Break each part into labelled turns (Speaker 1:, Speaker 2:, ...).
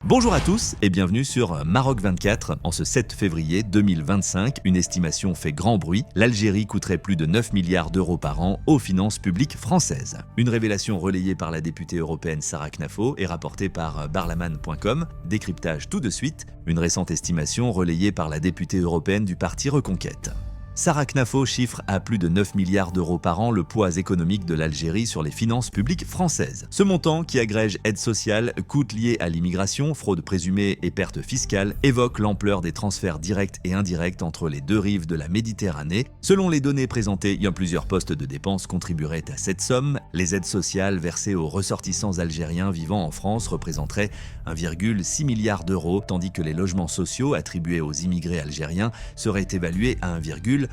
Speaker 1: Bonjour à tous et bienvenue sur Maroc 24. En ce 7 février 2025, une estimation fait grand bruit. L'Algérie coûterait plus de 9 milliards d'euros par an aux finances publiques françaises. Une révélation relayée par la députée européenne Sarah Knafo et rapportée par barlaman.com. Décryptage tout de suite. Une récente estimation relayée par la députée européenne du parti Reconquête. Sarah Knafo chiffre à plus de 9 milliards d'euros par an le poids économique de l'Algérie sur les finances publiques françaises. Ce montant, qui agrège aide sociale, coûts liés à l'immigration, fraude présumée et pertes fiscales, évoque l'ampleur des transferts directs et indirects entre les deux rives de la Méditerranée. Selon les données présentées, plusieurs postes de dépenses contribueraient à cette somme. Les aides sociales versées aux ressortissants algériens vivant en France représenteraient 1,6 milliard d'euros, tandis que les logements sociaux attribués aux immigrés algériens seraient évalués à 1,5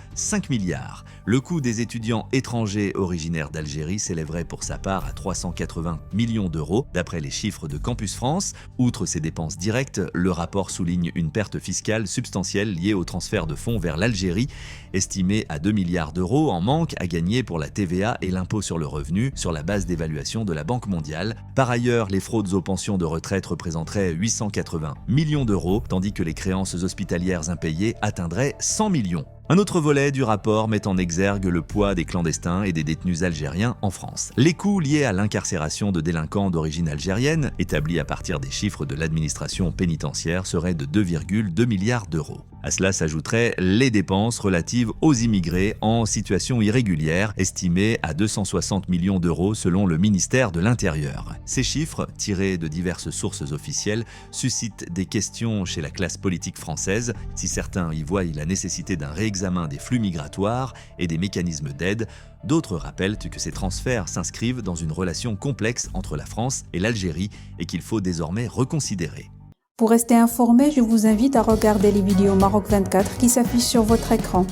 Speaker 1: milliard. Le coût des étudiants étrangers originaires d'Algérie s'élèverait pour sa part à 380 millions d'euros, d'après les chiffres de Campus France. Outre ces dépenses directes, le rapport souligne une perte fiscale substantielle liée au transfert de fonds vers l'Algérie, estimée à 2 milliards d'euros en manque à gagner pour la TVA et l'impôt sur le revenu, sur la base d'évaluation de la Banque mondiale. Par ailleurs, les fraudes aux pensions de retraite représenteraient 880 millions d'euros, tandis que les créances hospitalières impayées atteindraient 100 millions. Un autre volet du rapport met en exergue le poids des clandestins et des détenus algériens en France. Les coûts liés à l'incarcération de délinquants d'origine algérienne, établis à partir des chiffres de l'administration pénitentiaire, seraient de 2,2 milliards d'euros. À cela s'ajouteraient les dépenses relatives aux immigrés en situation irrégulière, estimées à 260 millions d'euros selon le ministère de l'Intérieur. Ces chiffres, tirés de diverses sources officielles, suscitent des questions chez la classe politique française. Si certains y voient la nécessité d'un réexamen des flux migratoires et des mécanismes d'aide, d'autres rappellent que ces transferts s'inscrivent dans une relation complexe entre la France et l'Algérie et qu'il faut désormais reconsidérer.
Speaker 2: Pour rester informé, je vous invite à regarder les vidéos Maroc 24 qui s'affichent sur votre écran.